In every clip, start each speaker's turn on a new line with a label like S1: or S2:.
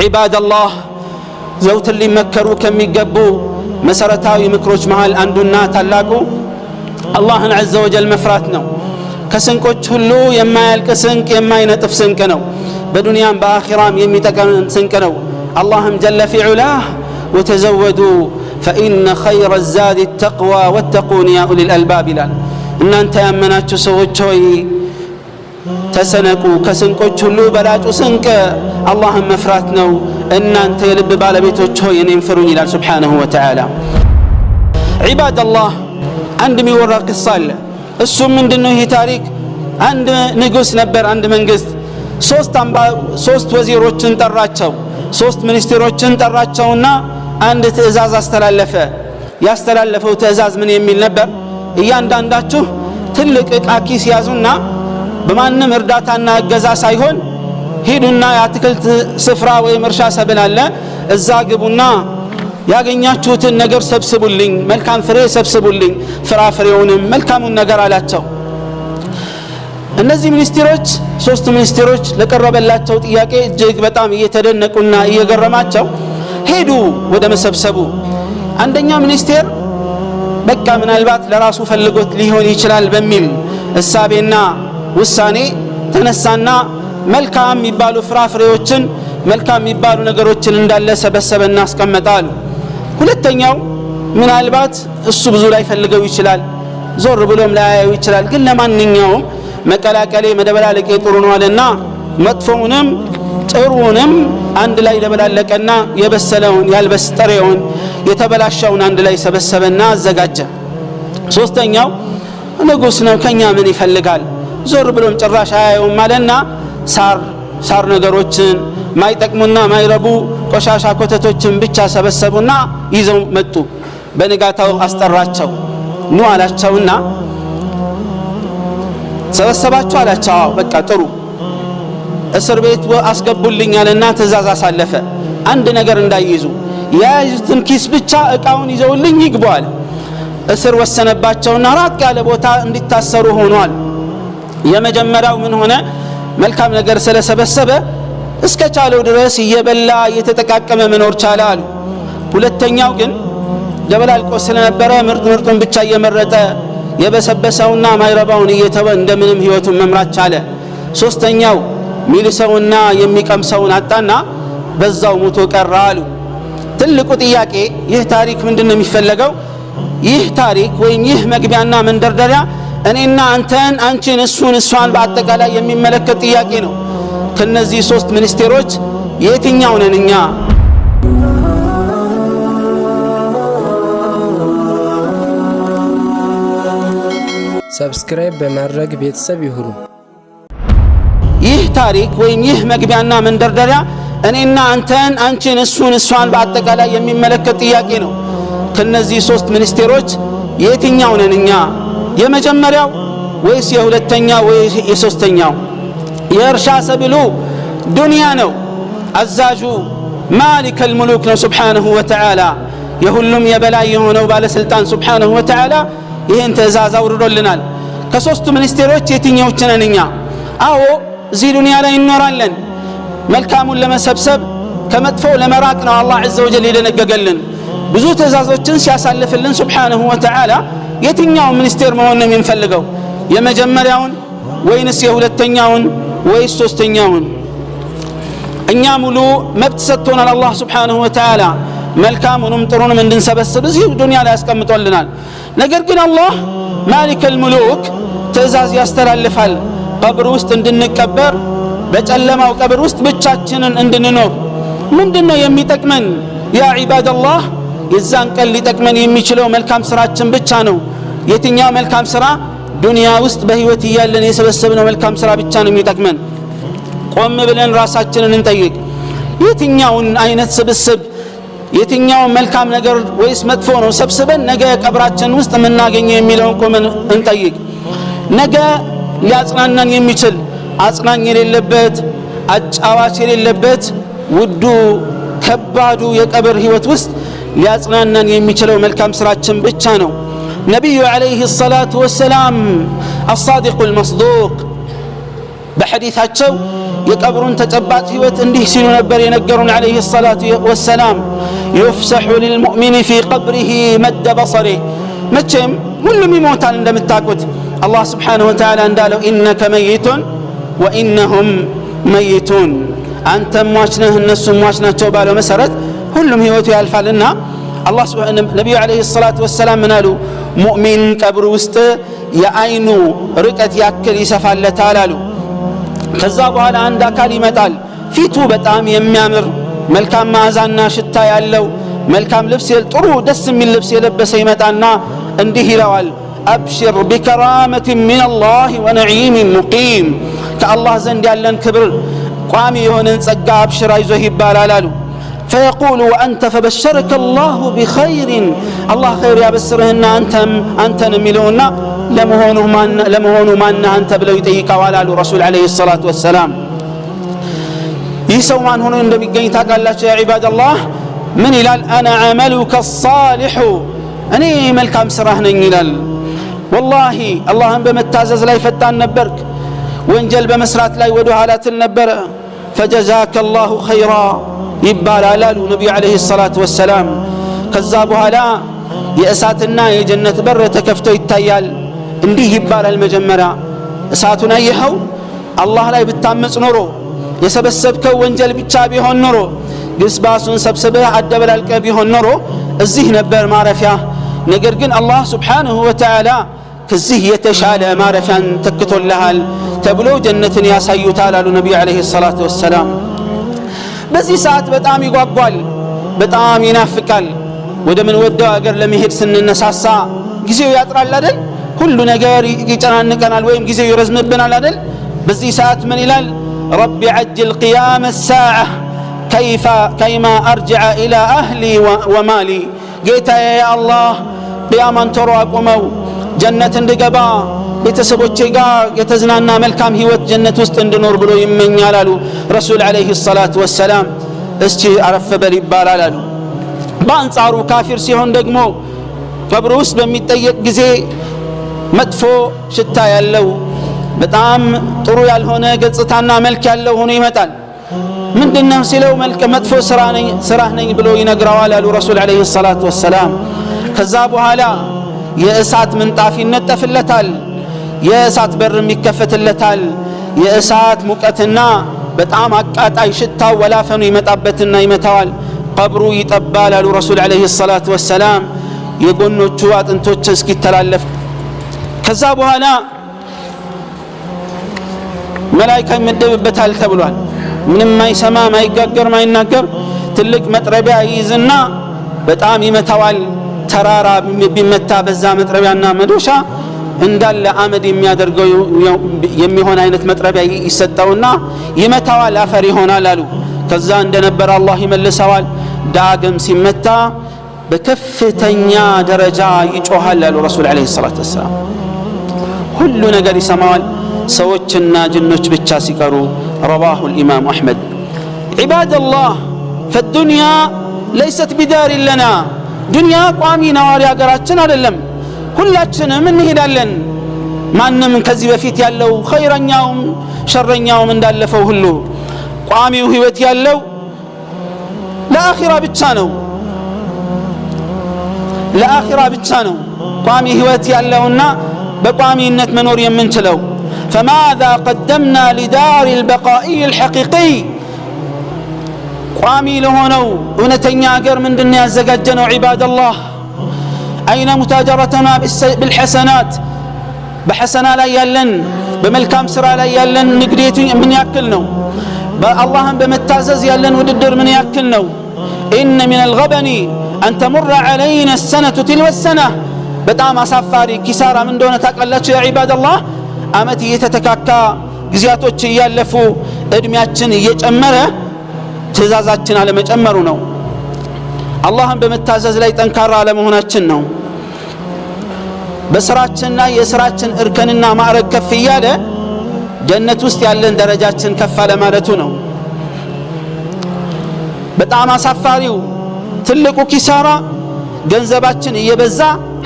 S1: عباد الله زوت اللي مكروا كم يقبوا مسارتاوي مكروش مهال عندنا تلاقوا الله عز وجل مفراتنا كسنكوش هلو يما يلكسنك يما ينطف سنكنو بدنيا بآخرام يميتكن سنكنو اللهم جل في علاه وتزودوا فإن خير الزاد التقوى واتقون يا أولي الألباب لان إن أنت يمناتشو سوچوي تسنكو كسنكوش هلو بلاجو سنك اللهم مفراتنا إن أنت يلب بالبيتوچوي ينفرون إلى سبحانه وتعالى عباد الله عندما يورق الصالة السم من دنو هي تاريخ عند نقص نبر عند منقص ሶስት ወዚሮችን ጠራቸው ሶስት ሚኒስትሮችን ጠራቸውና አንድ ትእዛዝ አስተላለፈ ያስተላለፈው ትእዛዝ ምን የሚል ነበር እያንዳንዳችሁ ትልቅ ዕቃ ኪስ ያዙና በማንም እርዳታና እገዛ ሳይሆን ሄዱና የአትክልት ስፍራ ወይም እርሻ ሰብል አለ እዛ ግቡና ያገኛችሁትን ነገር ሰብስቡልኝ መልካም ፍሬ ሰብስቡልኝ ፍራፍሬውንም መልካሙን ነገር አላቸው እነዚህ ሚኒስትሮች ሶስት ሚኒስትሮች ለቀረበላቸው ጥያቄ እጅግ በጣም እየተደነቁና እየገረማቸው ሄዱ ወደ መሰብሰቡ አንደኛው ሚኒስቴር በቃ ምናልባት ለራሱ ፈልጎት ሊሆን ይችላል በሚል እሳቤና ውሳኔ ተነሳና መልካም የሚባሉ ፍራፍሬዎችን መልካም የሚባሉ ነገሮችን እንዳለ ሰበሰበና አስቀመጣሉ ሁለተኛው ምናልባት እሱ ብዙ ላይ ፈልገው ይችላል ዞር ብሎም ላያዩ ይችላል ግን ለማንኛውም መቀላቀሌ መደበላለቄ ጥሩ ነው አለና መጥፎውንም ጥሩንም አንድ ላይ ደበላለቀና የበሰለውን ያልበስጠረውን የተበላሻውን አንድ ላይ ሰበሰበና አዘጋጀ ሶስተኛው ንጉስ ነው ከኛ ምን ይፈልጋል ዞር ብሎም ጭራሽ አያዩም አለና ሳር ነገሮችን ማይጠቅሙና ማይረቡ ቆሻሻ ኮተቶችን ብቻ ሰበሰቡና ይዘው መጡ በንጋታው አስጠራቸው ኑ አላቸውና ሰበሰባቸው አላቸው በቃ ጥሩ እስር ቤት አስገቡልኝ አለና ትእዛዝ አሳለፈ አንድ ነገር እንዳይይዙ ያይዙትን ኪስ ብቻ እቃውን ይዘውልኝ ይግባል እስር ወሰነባቸውና ራቅ ያለ ቦታ እንዲታሰሩ ሆኗል የመጀመሪያው ምን ሆነ መልካም ነገር ስለሰበሰበ እስከቻለው ድረስ እየበላ እየተጠቃቀመ መኖር ቻለ አሉ ሁለተኛው ግን ደበላልቆ ስለነበረ ምርጡን ብቻ እየመረጠ የበሰበሰውና ማይረባውን እየተወ እንደምንም ህይወቱን መምራት ቻለ ሶስተኛው ሚልሰውና የሚቀምሰውን አጣና በዛው ሞቶ ቀረ አሉ ትልቁ ጥያቄ ይህ ታሪክ ምንድነው የሚፈልገው ይህ ታሪክ ወይም ይህ መግቢያና መንደርደሪያ እኔና አንተን አንቺን እሷን በአጠቃላይ የሚመለከት ጥያቄ ነው ከነዚህ ሶስት ሚኒስቴሮች የትኛው ነን እኛ
S2: ሰብስክራይብ በማድረግ ቤተሰብ ይሁኑ
S1: ይህ ታሪክ ወይም ይህ መግቢያና መንደርደሪያ እኔና አንተን አንቺን እሷን በአጠቃላይ የሚመለከት ጥያቄ ነው ከነዚህ ሶስት ሚኒስቴሮች የትኛው ነን እኛ የመጀመሪያው ወይስ የሁለተኛው ወይስ የሶስተኛው የእርሻ ሰብሉ ዱንያ ነው አዛዡ ማሊክ الملوك ነው سبحانه وتعالى የሁሉም የበላይ የሆነው ባለስልጣን سبحانه وتعالى ይሄን ትእዛዝ አውርዶልናል ከሶስቱ ሚኒስቴሮች የትኛዎቹ ነን እኛ አዎ እዚህ ዱንያ ላይ እንኖራለን መልካሙን ለመሰብሰብ ከመጥፎው ለመራቅ ነው አላህ عز وجل የደነገገልን ብዙ ትእዛዞችን ሲያሳልፍልን سبحانه وتعالى የትኛው ሚኒስቴር መሆን ነው የምንፈልገው የመጀመሪያውን ወይንስ የሁለተኛውን ወይስ ሶስተኛውን እኛ ሙሉ መብት ሰጥቶናል አላህ سبحانه وتعالى መልካሙንም ጥሩንም እንድንሰበስብ እዚህ ዱንያ ላይ ያስቀምጦልናል ነገር ግን አላህ ማሊክ الملوك ትእዛዝ ያስተላልፋል ቀብር ውስጥ እንድንቀበር በጨለማው ቀብር ውስጥ ብቻችንን እንድንኖር ምንድነው የሚጠቅመን ያ عباد الله የዛን ቀን ሊጠቅመን የሚችለው መልካም ስራችን ብቻ ነው የትኛው መልካም ስራ ዱንያ ውስጥ በህይወት ያለን የሰበሰብነው መልካም ስራ ብቻ ነው የሚጠቅመን ቆም ብለን ራሳችንን እንጠይቅ የትኛውን አይነት ስብስብ የትኛው መልካም ነገር ወይስ መጥፎ ነው ሰብስበን ነገ ቀብራችን ውስጥ ምናገኘው የሚለውን ቆመን እንጠይቅ ነገ ሊያጽናናን የሚችል አጽናኝ የሌለበት አጫዋች የሌለበት ውዱ ከባዱ የቀብር ህይወት ውስጥ ሊያጽናናን የሚችለው መልካም ስራችን ብቻ ነው ነብዩ አለይሂ ሰላቱ ወሰላም الصادق المصدوق በሐዲታቸው የቀብሩን ተጨባጭ ህይወት እንዲህ ሲሉ ነበር የነገሩን عليه الصلاة والسلام يفسح للمؤمن في قبره مد بصره መቼም ሁሉም ይሞታል እንደምታውቁት አላህ Subhanahu Wa Ta'ala እንዳለው إنك ميت وإنهم ميتون አንተ ሟች ነህ እነሱም ሟች ናቸው ባለው መሰረት ሁሉም ህይወቱ ያልፋልና አላህ ነብዩ عليه الصلاة والسلام ምናሉ ሙእሚን ቀብሩ ውስጥ የአይኑ ርቀት ያክል ይሰፋለታል አሉ ከዛ በኋላ አንድ አካል ይመጣል ፊቱ በጣም የሚያምር መልካም ማዛና ሽታ ያለው መልካም ልብስ ጥሩ ደስ የሚል ልብስ የለበሰ ይመጣና እንዲህ ይለዋል አብሽር بكرامة من الله ونعيم مقيم ከአላህ ዘንድ ያለን ክብር ቋሚ የሆነን ጸጋ አብሽር አይዞህ ይባላል አሉ فيقول وأنت فبشرك الله بخير الله خير يبشرهن أنتن ملونا لمهونو ما أنت بلو يطيقوا على رسول عليه الصلاة والسلام يسو من هنا عندما يجيتك الله يا عباد الله من إلال أنا عملك الصالح أني ملكام سرهن إلال والله اللهم بمتعزز لا يفتان نبرك وانجل بمسرات لا يودو حالات النبر فجزاك الله خيرا يبال على النبي عليه الصلاة والسلام كذابها لا يأساتنا يجنة بر تكفتو يتايال انديه يبال المجمرة أساتنا يحو الله لا يبتامس نورو يسبسبكو وانجل بيتشابيهون نورو قسباسون سبسبه عدبل الكبيهون نورو الزيه نبر معرفيا نقرقن الله سبحانه وتعالى كالزيه يتشالى معرفيا تكتو لها تبلو جنة ياسيو تعالى النبي عليه الصلاة والسلام በዚህ ሰዓት በጣም ይጓጓል በጣም ይናፍቃል ወደ ምን ወደው አገር ለመሄድ ስንነሳሳ ጊዜው ያጥራል አይደል ሁሉ ነገር ይጨናንቀናል ወይም ጊዜው ይረዝምብናል አይደል በዚህ ሰዓት ምን ይላል رب عجل قيام الساعة كيما أرجع إلى أهلي ومالي ጌታዬ يا الله قياما تراقموا جنة እንድገባ ቤተሰቦቼ ጋር የተዝናና መልካም ህይወት ጀነት ውስጥ እንድኖር ብሎ ይመኛል አሉ ረሱል አለይሂ ሰላቱ ወሰላም እስቲ አረፈ በል ይባላል አሉ በአንጻሩ ካፊር ሲሆን ደግሞ ቀብር ውስጥ በሚጠየቅ ጊዜ መጥፎ ሽታ ያለው በጣም ጥሩ ያልሆነ ገጽታና መልክ ያለው ሆኖ ይመጣል ምንድነው ሲለው መልክ መጥፎ ስራ ነኝ ብሎ ይነግራዋል አሉ ረሱል አለይሂ ሰላቱ ወሰላም ከዛ በኋላ የእሳት ምንጣፍ ይነጠፍለታል የእሳት በር የሚከፈትለታል የእሳት ሙቀትና በጣም አቃጣይ ሽታው ወላፈኑ ይመጣበትና ይመታዋል ቀብሩ ይጠባል አሉ ረሱል አለይሂ ሰላቱ ወሰላም የጎኖቹ አጥንቶች እስኪተላለፍ ከዛ በኋላ መላእክት ይመደብበታል ተብሏል ምንም ማይሰማ ማይጋገር ማይናገር ትልቅ መጥረቢያ ይይዝና በጣም ይመታዋል ተራራ ቢመታ በዛ መጥረቢያና መዶሻ እንዳለ አመድ የሚያደርገው የሚሆን አይነት መጥረቢያ ይሰጣውና ይመታዋል አፈር ይሆናል አሉ ከዛ እንደነበር አላህ ይመልሰዋል ዳግም ሲመታ በከፍተኛ ደረጃ ይጮሃል አሉ ረሱል አለይሂ ሰላቱ ወሰላም ሁሉ ነገር ይሰማዋል ሰዎችና ጅኖች ብቻ ሲቀሩ رواه الإمام أحمد عباد الله فالدنيا ليست بدار لنا دنيا ቋሚ ነዋሪ ሀገራችን አይደለም ሁላችንም እንሄዳለን ማንንም ከዚህ በፊት ያለው ኸይረኛውም ሸረኛውም እንዳለፈው ሁሉ ቋሚው ህይወት ያለው ለአኺራ ብቻ ነው ቋሚ ህይወት ያለውና በቋሚነት መኖር የምንችለው فماذا قدمنا لدار البقاء الحقيقي ቋሚ ለሆነው እውነተኛ ሀገር ምንድነው ያዘጋጀነው عباد الله أين متاجرتنا بالحسنات بحسنا لا يلن بملكام سرا لا يلن نقديتي من يأكلنا اللهم بمتازز يلن وددر من يأكلنا إن من الغبن أن تمر علينا السنة تلو السنة بتعم أصفاري كسارة من دون تقلت يا عباد الله أمتي يتتكاكا جزياتوش يالفو ادمياتشن يجمره تزازاتشن على مجمرونه اللهم بمتازز لا يتنكر على مهناتشن ነው በስራችንና የስራችን እርከንና ማዕረግ ከፍ ያለ ጀነት ውስጥ ያለን ደረጃችን ከፍ አለ ማለቱ ነው በጣም አሳፋሪው ትልቁ ኪሳራ ገንዘባችን እየበዛ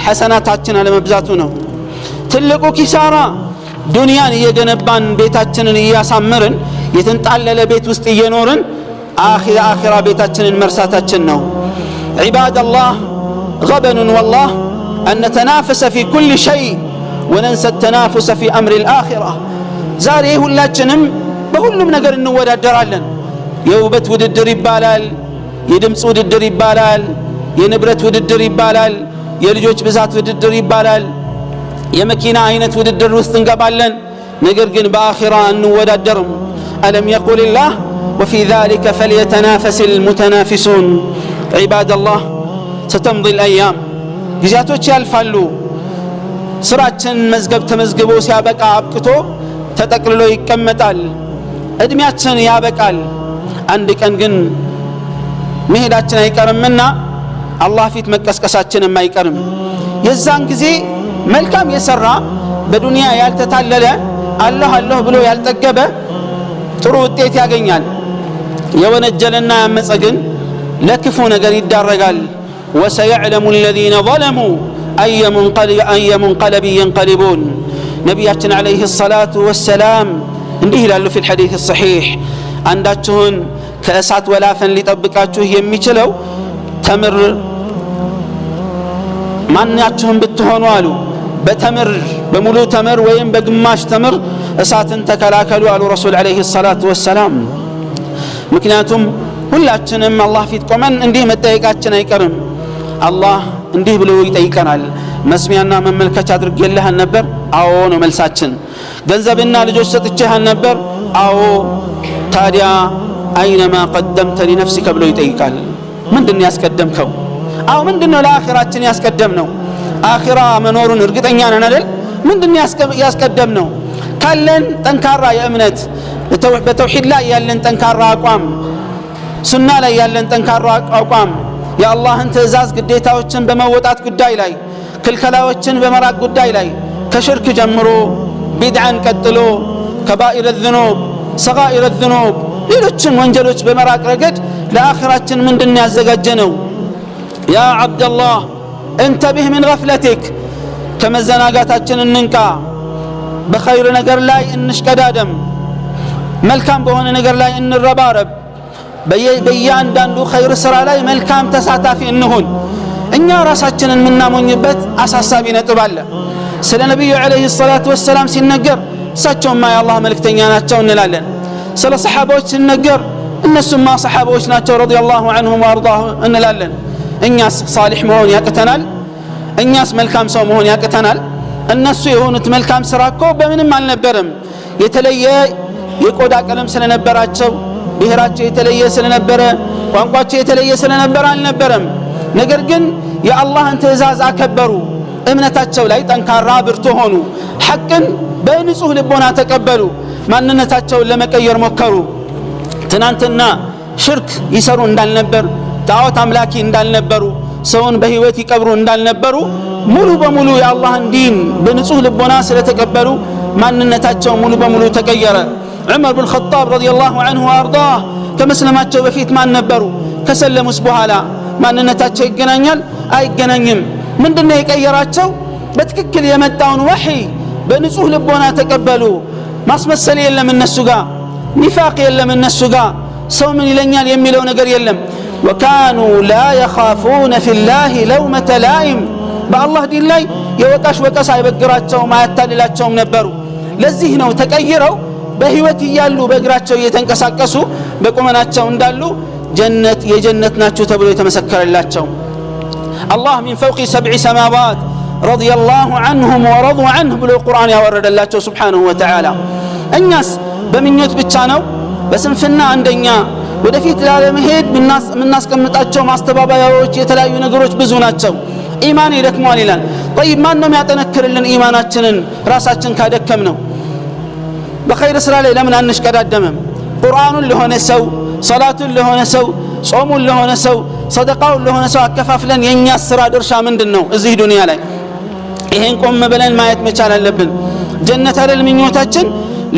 S1: ሐሰናታችን አለመብዛቱ ነው ትልቁ ኪሳራ ዱንያን እየገነባን ቤታችንን እያሳመርን የተንጣለለ ቤት ውስጥ እየኖርን አኺራ ቤታችንን መርሳታችን ነው። ዒባደላህ غبن والله أن نتنافس في كل شيء وننسى التنافس في أمر الآخرة ዛሬ ሁላችንም በሁሉም ነገር እንወዳደራለን። የውበት ውድድር ይባላል፣ የድምጽ ውድድር ይባላል፣ የንብረት ውድድር ይባላል፣ የልጆች ብዛት ውድድር ይባላል፣ የመኪና አይነት ውድድር ውስጥ እንገባለን። ነገር ግን በአኺራ እንወዳደርም። ألم يقل الله وفي ذلك فليتنافس المتنافسون عباد الله ستمضي الأيام ጊዜያቶች ያልፋሉ። ስራችን መዝገብ ተመዝግቦ ሲያበቃ አብቅቶ ተጠቅልሎ ይቀመጣል። እድሜያችን ያበቃል። አንድ ቀን ግን መሄዳችን አይቀርምና አላህ ፊት መቀስቀሳችንም አይቀርም። የዛን ጊዜ መልካም የሰራ በዱንያ ያልተታለለ አላህ አላህ ብሎ ያልጠገበ ጥሩ ውጤት ያገኛል። የወነጀልና ያመፀ ግን ለክፉ ነገር ይዳረጋል። وسيعلم الذين ظلموا أي منقلب ينقلبون ነቢያችን عليه الصلاة والسلام እንዲህ ይላሉ في الحديث الصحيح አንዳችሁን ከእሳት ወላፈን ሊጠብቃችሁ የሚችለው ተምር ማናችሁም ብትሆኑ አሉ በተምር በሙሉ ተምር ወይም በግማሽ ተምር እሳትን ተከላከሉ አሉ ረሱል عليه الصلاة والسلام። ምክንያቱም ሁላችንም አላህ ፊት ቆመን እንዲህ መጠየቃችን አይቀርም። አላህ እንዲህ ብሎ ይጠይቀናል። መስሚያና መመልከቻ አድርጌልህ ነበር? አዎ ነው መልሳችን። ገንዘብና ልጆች ሰጥቼህ ነበር? አዎ። ታዲያ አይነማ ቀደምተ ሊነፍሲከ ብሎ ይጠይቃል። ምንድነው ያስቀደምከው? አዎ ምንድነው ለአኺራችን ያስቀደምነው? አኺራ መኖሩን እርግጠኛ ነን አይደል? ምንድነው ያስቀደምነው? ካለን ጠንካራ የእምነት በተውሂድ ላይ ያለን ጠንካራ አቋም፣ ሱና ላይ ያለን ጠንካራ አቋም፣ የአላህን ትእዛዝ ግዴታዎችን በመወጣት ጉዳይ ላይ ክልከላዎችን በመራቅ ጉዳይ ላይ ከሽርክ ጀምሮ ቢድዓን ቀጥሎ ከባኢር الذنوب ሰጋኢር الذنوب ሌሎችን ወንጀሎች በመራቅ ረገድ ለአኺራችን ምንድነው ያዘጋጀነው? ያ አብደላህ እንተብህ ምን ገፍለቲክ ከመዘናጋታችን እንንቃ። በኸይር ነገር ላይ እንሽቀዳደም። መልካም በሆነ ነገር ላይ እንረባረብ። በእያንዳንዱ ኸይር ስራ ላይ መልካም ተሳታፊ እንሁን። እኛ ራሳችንን የምናሞኝበት አሳሳቢ ነጥብ አለ። ስለ ነቢዩ ዓለይሂ ሰላቱ ወሰላም ሲነገር እሳቸውማ የአላህ መልእክተኛ ናቸው እንላለን። ስለ ሰሓባዎች ሲነገር እነሱማ ሰሓባዎች ናቸው ረዲየላሁ ዐንሁም ወአርዳሁ እንላለን። እኛስ ሳሊሕ መሆን ያቅተናል? እኛስ መልካም ሰው መሆን ያቅተናል? እነሱ የሆኑት መልካም ስራ እኮ በምንም አልነበረም። የተለየ የቆዳ ቀለም ስለነበራቸው፣ ብሔራቸው የተለየ ስለነበረ፣ ቋንቋቸው የተለየ ስለነበረ አልነበረም። ነገር ግን የአላህን ትእዛዝ አከበሩ። እምነታቸው ላይ ጠንካራ ብርቱ ሆኑ። ሐቅን በንጹህ ልቦና ተቀበሉ። ማንነታቸውን ለመቀየር ሞከሩ። ትናንትና ሽርክ ይሰሩ እንዳልነበር፣ ጣዖት አምላኪ እንዳልነበሩ፣ ሰውን በህይወት ይቀብሩ እንዳልነበሩ ሙሉ በሙሉ የአላህን ዲን በንጹህ ልቦና ስለተቀበሉ ማንነታቸው ሙሉ በሙሉ ተቀየረ። ዑመር ብን ኸጣብ ረዲየላሁ ዐንሁ ወአርዳህ ከመስለማቸው በፊት ማን ነበሩ? ከሰለሙስ በኋላ ማንነታቸው ይገናኛል? አይገናኝም። ምንድነው የቀየራቸው? በትክክል የመጣውን ወህይ በንጹህ ልቦና ተቀበሉ። ማስመሰል የለም እነሱ ጋር፣ ኒፋቅ የለም እነሱ ጋር፣ ሰው ምን ይለኛል የሚለው ነገር የለም። ወካኑ ላ የኻፉነ ፊላሂ ለውመተ ላኢም በአላህ ዲን ላይ የወቃሽ ወቀሳ አይበግራቸውም፣ አያታልላቸውም ነበሩ። ለዚህ ነው ተቀይረው በህይወት እያሉ በእግራቸው እየተንቀሳቀሱ በቁመናቸው እንዳሉ ጀነት የጀነት ናቸው ተብሎ የተመሰከረላቸው። አላህ ሚን ፈውቂ ሰብዕ ሰማዋት ረዲየላሁ ዐንሁም ወረዱ ዐንሁ ብሎ ቁርአን ያወረደላቸው ሱብሓነሁ ወተዓላ። እኛስ በምኞት ብቻ ነው? በስንፍና አንደኛ ወደፊት ላለመሄድ የምናስቀምጣቸው ማስተባበያዎች የተለያዩ ነገሮች ብዙ ናቸው። ኢማን ይደክመዋል ይላል። ጠይብ ማን ነው የሚያጠነክርልን ኢማናችንን ራሳችን ካደከም ነው? በኸይር ስራ ላይ ለምን አንሽቀዳደምም? ቁርአኑን ለሆነ ሰው፣ ሰላቱን ለሆነ ሰው፣ ጾሙን ለሆነ ሰው፣ ሰደቃውን ለሆነ ሰው አከፋፍለን የኛ ስራ ድርሻ ምንድነው እዚህ ዱንያ ላይ? ይሄን ቆም ብለን ማየት መቻል አለብን። ጀነት አይደል ምኞታችን?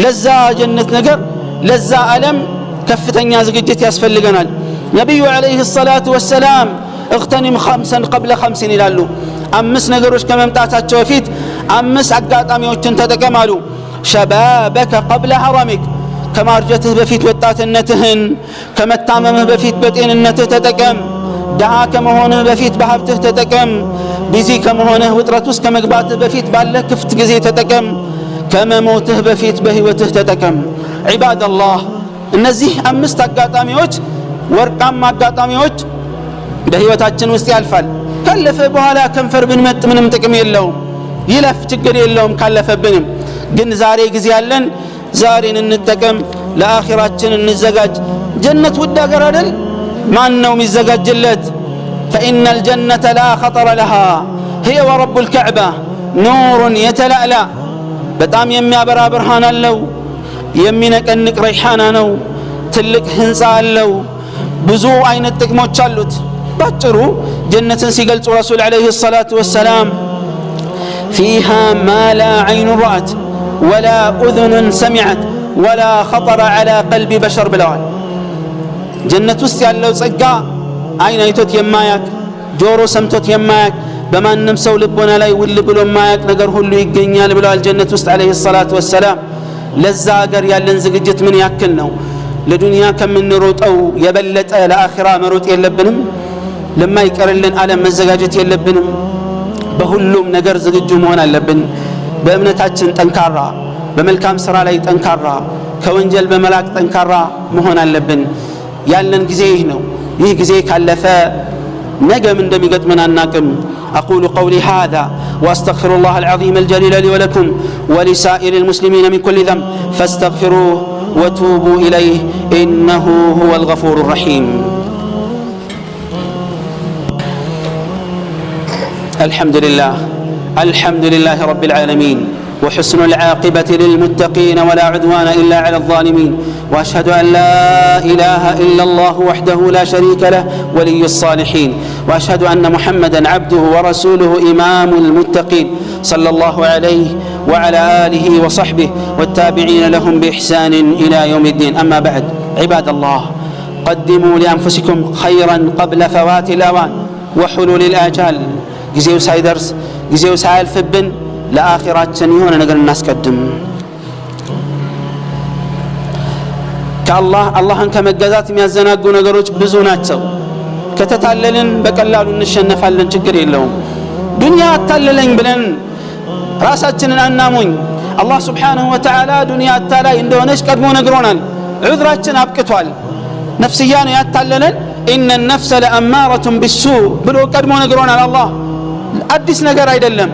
S1: ለዛ ጀነት ነገር ለዛ ዓለም ከፍተኛ ዝግጅት ያስፈልገናል። ነብዩ አለይሂ ሰላቱ ወሰላም اغتنم خمسا قبل خمس ይላሉ። አምስት ነገሮች ከመምጣታቸው በፊት አምስት አጋጣሚዎችን ተጠቀማሉ። شبابك قبل هرمك ከማርጀትህ በፊት ወጣትነትህን ከመታመምህ በፊት በጤንነትህ ተጠቀም ደሃ ከመሆንህ በፊት በሀብትህ ተጠቀም ቢዚ ከመሆንህ ውጥረት ውስጥ ከመግባትህ በፊት ባለ ክፍት ጊዜ ተጠቀም ከመሞትህ በፊት በህይወትህ ተጠቀም ዒባደላህ እነዚህ አምስት አጋጣሚዎች ወርቃማ አጋጣሚዎች በህይወታችን ውስጥ ያልፋል ካለፈ በኋላ ከንፈር ብንመጥ ምንም ጥቅም የለውም ይለፍ ችግር የለውም ካለፈብንም ግን ዛሬ ጊዜ ያለን ዛሬን እንጠቀም ለአኺራችን እንዘጋጅ ጀነት ውድ አገር አይደል ማን ነው የሚዘጋጅለት فإن الجنة لا خطر لها هي ورب الكعبة نور يتلألأ በጣም የሚያበራ ብርሃን አለው የሚነቀንቅ ረይሃና ነው ትልቅ ህንጻ አለው ብዙ አይነት ጥቅሞች አሉት ባጭሩ ጀነትን ሲገልጹ ረሱል አለይሂ ሰላቱ ወሰላም فيها ما لا عين رأت ولا أذن سمعت ولا خطر على قلب بشر ብለዋል ጀነት ውስጥ ያለው ጸጋ አይን አይቶት የማያቅ ጆሮ ሰምቶት የማያቅ በማንም ሰው ልቦና ላይ ውል ብሎ የማያቅ ነገር ሁሉ ይገኛል ብለዋል ጀነት ውስጥ አለይሂ ሰላቱ ወሰላም ለዛ ሀገር ያለን ዝግጅት ምን ያክል ነው ለዱንያ ከምንሮጠው የበለጠ ለአኺራ መሮጥ የለብንም ለማይቀርልን ዓለም መዘጋጀት የለብንም በሁሉም ነገር ዝግጁ መሆን አለብን በእምነታችን ጠንካራ በመልካም ስራ ላይ ጠንካራ ከወንጀል በመላቅ ጠንካራ መሆን አለብን ያለን ጊዜ ይህ ነው ይህ ጊዜ ካለፈ ነገም እንደሚገጥመን አናቅም أقول قولي هذا وأستغفر الله العظيم الجليل لي ولكم ولسائر المسلمين من كل ذنب فاستغفروه وتوبوا إليه إنه هو الغفور الرحيم الحمد لله رب العالمين وحسن العاقبة للمتقين ولا عدوان إلا على الظالمين وأشهد أن لا إله إلا الله وحده لا شريك له ولي الصالحين وأشهد أن محمدا عبده ورسوله إمام المتقين صلى الله عليه وعلى آله وصحبه والتابعين لهم بإحسان إلى يوم الدين أما بعد عباد الله قدموا لأنفسكم خيرا قبل فوات الأوان وحلول الآجال ጊዜው ሳይደርስ ጊዜው ሳያልፍብን ለአኺራችን የሆነ ነገር እናስቀድም አላህን ከመገዛት የሚያዘናጉ ነገሮች ብዙ ናቸው ከተታለልን በቀላሉ እንሸነፋለን ችግር የለውም ዱንያ አታለለኝ ብለን ራሳችንን አናሙኝ አላህ Subhanahu Wa Ta'ala ዱንያ አታላይ እንደሆነች ቀድሞ ነግሮናል ዑዝራችን አብቅቷል ነፍስያ ነው ያታለለን إن النفس لأمارة بالسوء ብሎ ቀድሞ ነግሮናል አላህ አዲስ ነገር አይደለም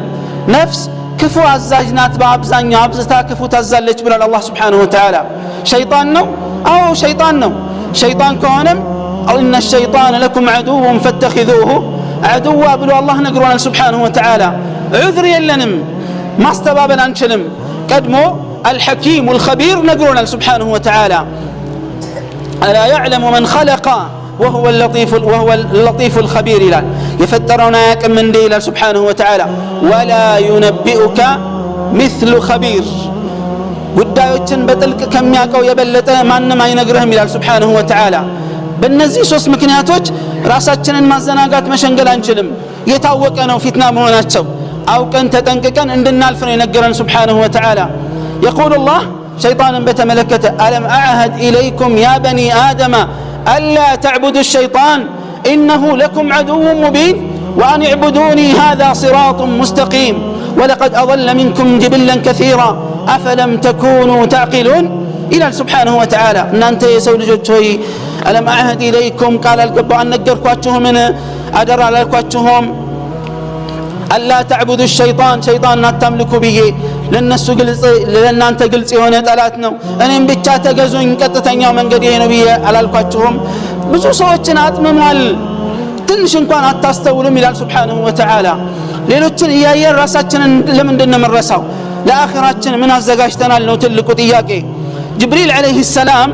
S1: ነፍስ ክፉ አዛዥ ናት በአብዛኛው አብዝታ ክፉ ታዛለች ብሏል አላህ Subhanahu Wa Ta'ala ሸይጣን ነው አዎ ሸይጣን ነው ሸይጣን ከሆነም إن الشيطان لكم عدو فاتخذوه عدوا ብሎ አላህ ነግሮናል Subhanahu Wa Ta'ala ዑዝር የለንም ማስተባበል አንችልም ቀድሞ الحكيم الخبير نقولنا سبحانه وتعالى ألا يعلم من خلق وهو اللطيف الخبير إلى يفترنا يكن من ديلا سبحانه وتعالى ولا ينبئك مثل خبير ጉዳዮችን በጥልቅ ከሚያቀው የበለጠ ማንንም አይነግርህም ይላል Subhanahu Wa Ta'ala በእነዚህ ሶስት ምክንያቶች ራሳችንን ማዘናጋት መሸንገል አንችልም የታወቀ ነው ፊትና መሆናቸው አውቀን ተጠንቅቀን እንድናልፍ ነው የነገረን Subhanahu Wa Ta'ala يقول الله شيطانا بتملكته ألم أعهد إليكم يا بني آدم ألا تعبدوا الشيطان إنه لكم عدو مبين وأن اعبدوني هذا صراط مستقيم ولقد أضل منكم جبلا كثيرا أفلم تكونوا تعقلون إلى سبحانه وتعالى أن أنت يسول جوتوي ألم أعهد إليكم قال القبع أن نقركواتهم من أدر على الكواتهم ألا تعبدوا الشيطان شيطان لا تملكوا به لنسو قلص لن أنت قلص هنا ثلاثنا أنا بيتشا تجزون كتتنيا من قديه نبيه على الكواتهم بزو صوتنا أتممال تنشن كان أتستولوا من سبحانه وتعالى ሌሎችን ያየን ራሳችንን ለምንድን ነው መረሳው ለአኺራችን ምን አዘጋጅተናል ነው ትልቁ ጥያቄ ጅብሪል አለይሂ ሰላም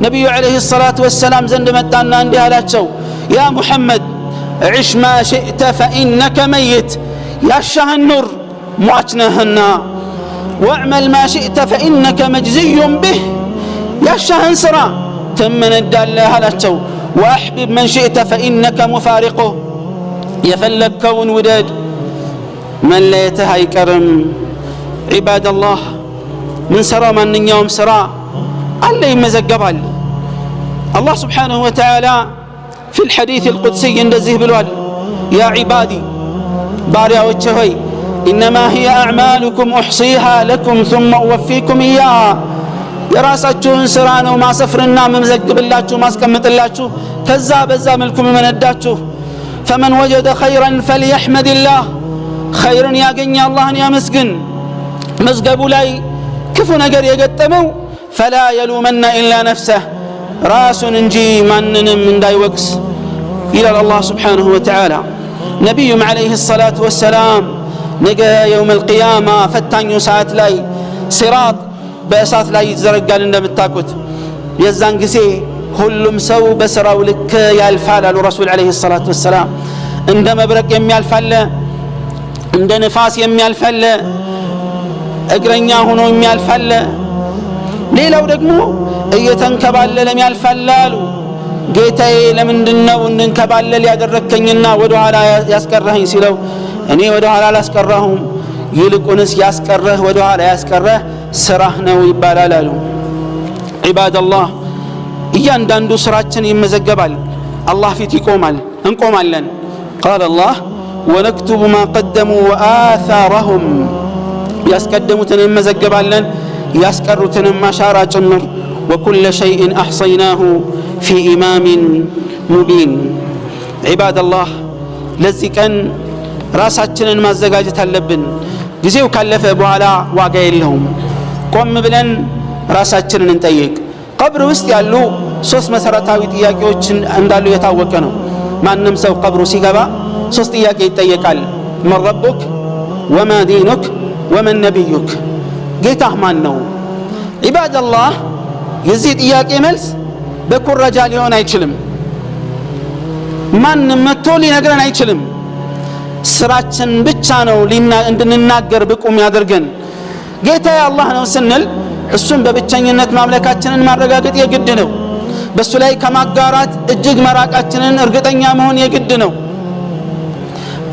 S1: ነብዩ አለይሂ ሰላቱ ወሰላም ዘንድ መጣና እንዲህ አላቸው ያ ሙሐመድ عش ما شئت فإنك ميت يشاه النور مواتنهنا واعمل ما شئت فإنك مجزي به يشاه انسرا تمن الدالة هلاتو واحبب من شئت فإنك مفارقه يفلك كون وداد من لا يتهيكرم عباد الله من سرى من يوم سرى አለ ይመዘገባል الله سبحانه وتعالى في الحديث القدسي እንደዚህ ብሏል يا عبادي ባሪያዎቼ ሆይ إنما هي أعمالكم أحصيها لكم ثم أوفيكم إياها የራሳችሁን ስራ ነው ማሰፍርና መመዘግብላችሁ ማስቀምጥላችሁ ከዛ በዛ መልኩ መመነዳችሁ فمن وجد خيرا فليحمد الله خيرا ያገኘ አላህን ያመስግን መዝገቡ ላይ ክፉ ነገር የገጠመው فلا يلومن إلا نفسه ራሱን እንጂ ማንንም እንዳይወቅስ ይላል አላህ سبحانه وتعالى ነብዩም عليه الصلاة والسلام ነገ يوم القيامة ፈታኙ ሰዓት ላይ ሲራጥ በእሳት ላይ ይዘረጋል እንደምታውቁት የዛን ጊዜ ሁሉም ሰው በስራው ልክ ያልፋል አሉ ረሱል عليه الصلاة والسلام እንደ መብረቅ የሚያልፋለ እንደ ንፋስ የሚያልፋለ እግረኛ ሆኖ የሚያልፋለ ሌላው ደግሞ እየተንከባለለ የሚያልፋለ አሉ ጌታዬ ለምንድነው እንንከባለል ያደረከኝና ወደ ኋላ ያስቀረኸኝ ሲለው እኔ ወደ ኋላ አላስቀረሁም ይልቁንስ ያስቀረህ ወደ ኋላ ያስቀረህ ስራህ ነው ይባላል አሉ ዒባደላህ እያንዳንዱ ስራችን ይመዘገባል አላህ ፊት ይቆማል እንቆማለን قال الله ونكتب ما قدموا وآثارهم ያስቀደሙትን እንመዘገባለን ያስቀሩትን ማሻራ ጭምር وكل شيء أحصيناه في إمام مبين عباد الله ለዚህ ቀን ራሳችንን ማዘጋጀት አለብን ጊዜው ካለፈ በኋላ ዋጋ የለውም ቆም ብለን ራሳችንን እንጠይቅ ቀብር ውስጥ ያሉ ሶስት መሰረታዊ ጥያቄዎች እንዳሉ የታወቀ ነው ማንንም ሰው ቀብሩ ሲገባ ሶስት ጥያቄ ይጠየቃል من ربك وما دينك ومن نبيك ጌታህ ማን ነው عباد الله የዚህ ጥያቄ መልስ በኩረጃ ሊሆን አይችልም ማንንም መጥቶ ሊነግረን አይችልም ስራችን ብቻ ነው እንድንናገር ብቁም ያደርገን ጌታዬ አላህ ነው ስንል እሱን በብቸኝነት ማምለካችንን ማረጋገጥ የግድ ነው በሱ ላይ ከማጋራት እጅግ መራቃችንን እርግጠኛ መሆን የግድ ነው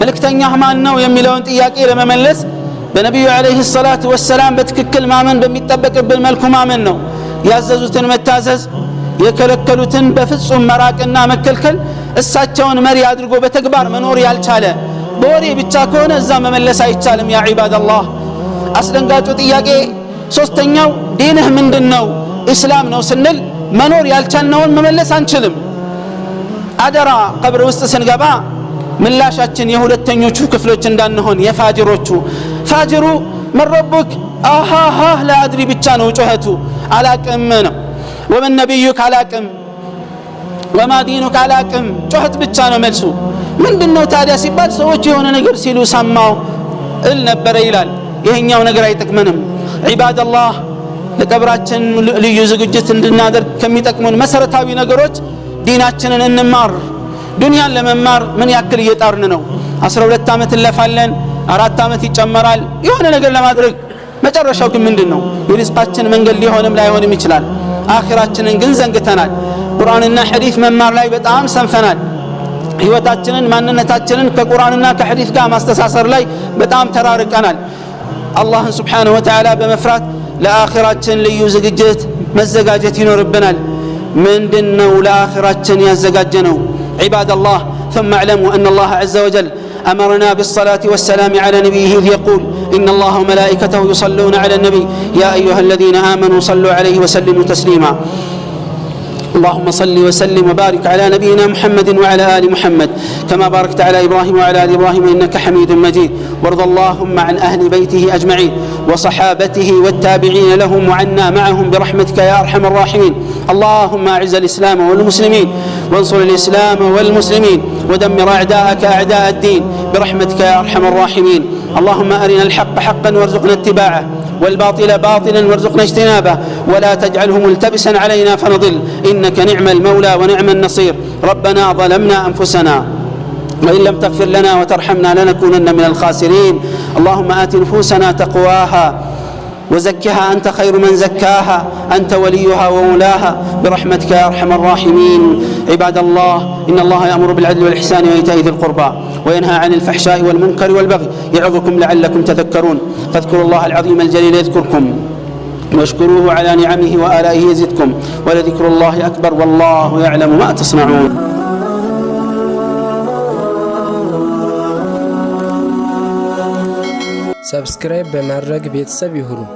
S1: መልእክተኛህ ማን ነው የሚለውን ጥያቄ ለመመለስ በነብዩ አለይሂ ሰላቱ ወሰላም በትክክል ማመን በሚጠበቅብን መልኩ ማመን ነው ያዘዙትን መታዘዝ የከለከሉትን በፍጹም መራቅና መከልከል እሳቸውን መሪ አድርጎ በተግባር መኖር ያልቻለ በወሬ ብቻ ከሆነ እዛ መመለስ አይቻልም ያ ዒባደላህ አስደንጋጩ ጥያቄ ሶስተኛው ዲንህ ምንድነው እስላም ነው ስንል መኖር ያልቻልነውን መመለስ አንችልም አደራ ቀብር ውስጥ ስንገባ ምላሻችን የሁለተኞቹ ክፍሎች እንዳንሆን የፋጅሮቹ ፋጅሩ መረቡክ አሃሃ ለአድሪ ብቻ ነው ጮኸቱ አላቅም ነው ወመን ነብዩክ አላቅም ወማ ዲኑክ አላቅም ጮኸት ብቻ ነው መልሱ ምንድነው ታዲያ ሲባል ሰዎች የሆነ ነገር ሲሉ ሰማው እል ነበር ይላል ይሄኛው ነገር አይጠቅመንም ዒባደላህ ለቀብራችን ልዩ ዝግጅት እንድናደርግ ከሚጠቅሙን መሰረታዊ ነገሮች ዲናችንን እንማር ዱንያን ለመማር ምን ያክል እየጣርን ነው 12 አመት እንለፋለን 4 አመት ይጨመራል የሆነ ነገር ለማድረግ መጨረሻው ግን ምንድነው የሪዝቃችን መንገድ ሊሆንም ላይሆንም ይችላል አኺራችንን ግን ዘንግተናል ቁርአንና ሐዲስ መማር ላይ በጣም ሰንፈናል ህይወታችንን ማንነታችንን ከቁርአንና ከሐዲስ ጋር ማስተሳሰር ላይ በጣም ተራርቀናል አላህን Subhanahu Wa Ta'ala በመፍራት ለአኺራችን ልዩ ዝግጅት መዘጋጀት ይኖርብናል ምንድነው ለአኺራችን ያዘጋጀነው عباد الله ثم اعلموا أن الله عز وجل أمرنا بالصلاة والسلام على نبيه إذ يقول إن الله وملائكته يصلون على النبي يا أيها الذين آمنوا صلوا عليه وسلموا تسليما اللهم صل وسلم وبارك على نبينا محمد وعلى آل محمد كما باركت على إبراهيم وعلى آل إبراهيم إنك حميد مجيد وارض اللهم عن أهل بيته أجمعين وصحابته والتابعين لهم وعنا معهم برحمتك يا أرحم الراحمين اللهم أعز الإسلام والمسلمين وانصر الإسلام والمسلمين ودمر أعداءك أعداء الدين برحمتك يا أرحم الراحمين اللهم أرنا الحق حقا وارزقنا اتباعه والباطل باطلا وارزقنا اجتنابه ولا تجعله ملتبسا علينا فنضل إنك نعم المولى ونعم النصير ربنا ظلمنا أنفسنا وإن لم تغفر لنا وترحمنا لنكونن من الخاسرين اللهم آت نفوسنا تقواها وزكها أنت خير من زكاها أنت وليها ومولاها برحمتك يا أرحم الراحمين عباد الله إن الله يأمر بالعدل والإحسان وإيتاء ذي القربى وينهى عن الفحشاء والمنكر والبغي يعظكم لعلكم تذكرون فاذكروا الله العظيم الجليل يذكركم واشكروه على نعمه وآلائه يزدكم ولذكر الله أكبر والله يعلم ما تصنعون.
S2: سبسكرايب بمرق بيتساب يهرو.